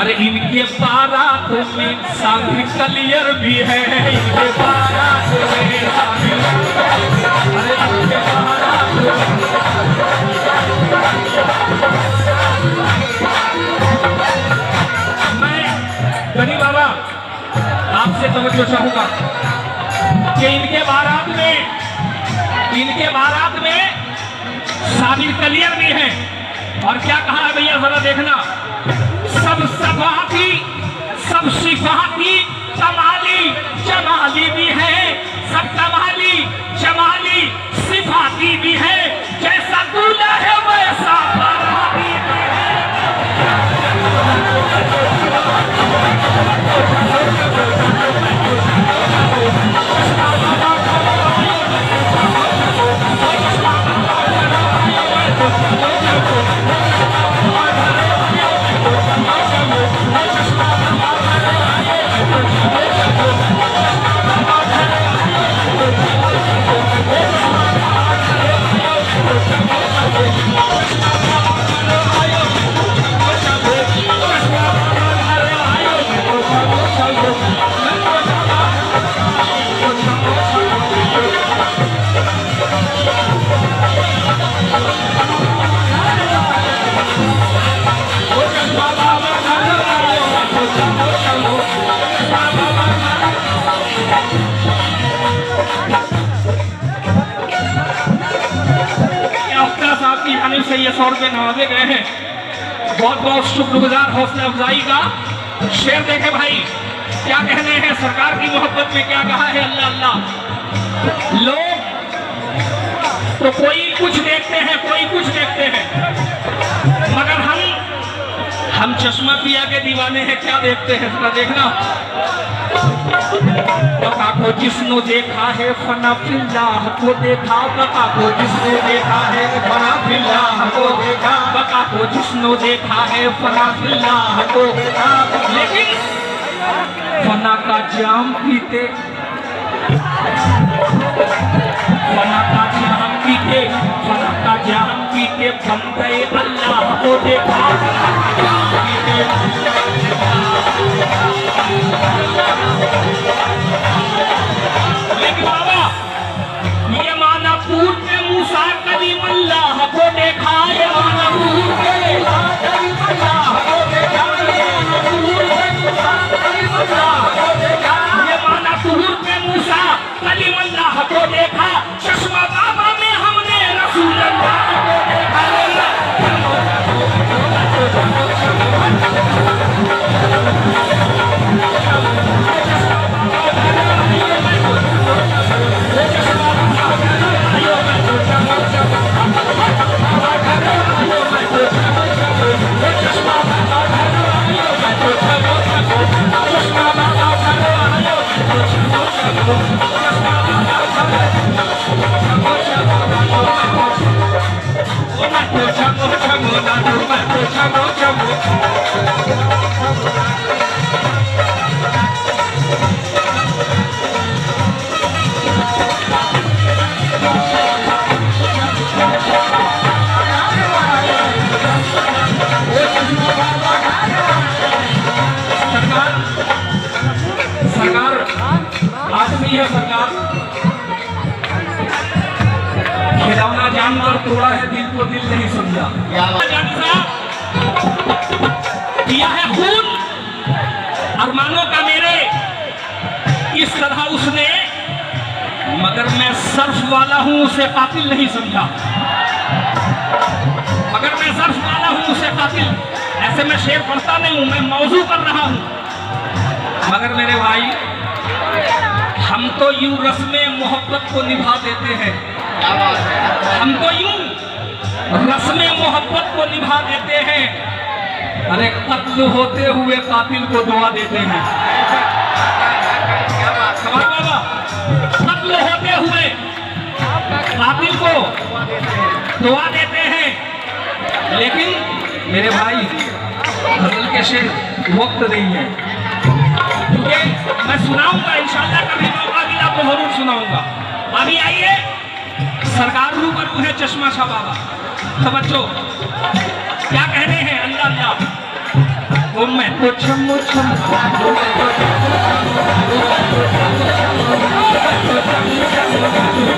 अरे इनके बारात में शादी क्लियर भी है, इनके बारात में शादी, अरे इनके बारात मैं गनी बाबा आपसे तवज्जो चाहूंगा कि इनके बारात में शादी क्लियर भी है। और क्या कहा है भैया जरा देखना, सब सफाती सब सिफाती कमाली जमाली भी है, सब कमाली जमाली सिफाती भी है, जैसा दूल्हा है वैसा बाराती भी है। से ये 100 रुपये नवाजे गए हैं, बहुत बहुत शुक्रगुजार, हौसला अफजाई का शेर देखे भाई। क्या कहने हैं सरकार की मोहब्बत में, क्या कहा है अल्लाह अल्लाह। लोग तो कोई कुछ देखते हैं, कोई कुछ देखते हैं, मगर हम चश्मा पिया के दीवाने हैं, क्या देखते हैं जरा देखना। बका को जिसने देखा है फना फिल्लाह को देखा, बका को जिसने देखा है फना फिल्लाह को देखा, बका को जिसने देखा है फना फिल्लाह को देखा। लेकिन फना का जाम पीते, फना का जाम पीते, फना का जाम पीते बंदे अल्लाह को देखा। लेकिन बाबा ये मानापुर में मूसा कलीम अल्लाह को देखा, ये मानापुर में अल्लाह को देखा, ये मानापुर में मूसा कलीम अल्लाह को देखा। चश्मा बाबा में हमने रसूल अल्लाह को देखा। सरकार खिलौना जानवर तोड़ा है, दिल को दिल नहीं समझा। किया है खून अरमानों का मेरे, इस तरह उसने, मगर मैं सर्फ वाला हूं उसे कातिल नहीं समझा, मगर मैं सर्फ वाला हूं उसे कातिल। ऐसे मैं शेर पढ़ता नहीं हूं, मैं मौजू कर रहा हूं। मगर मेरे भाई हम तो यूं रस्मे मोहब्बत को निभा देते हैं, हम तो यूं रस्मे मोहब्बत को निभा देते हैं। अरे कत्ल होते हुए कातिल को दुआ देते हैं। बाबा कत्ल होते हुए कातिल को दुआ देते हैं। लेकिन मेरे भाई गजल के शेर वक्त नहीं है, क्योंकि मैं सुनाऊंगा इंशाल्लाह, कभी मौका मिला तो जरूर सुनाऊंगा। अभी आइए सरकार रूबरू है चश्मा शाह बाबा, समझो क्या कहने हैं। अल्लाह अल्लाह वो मैं तो छम छम मैं तो छम छम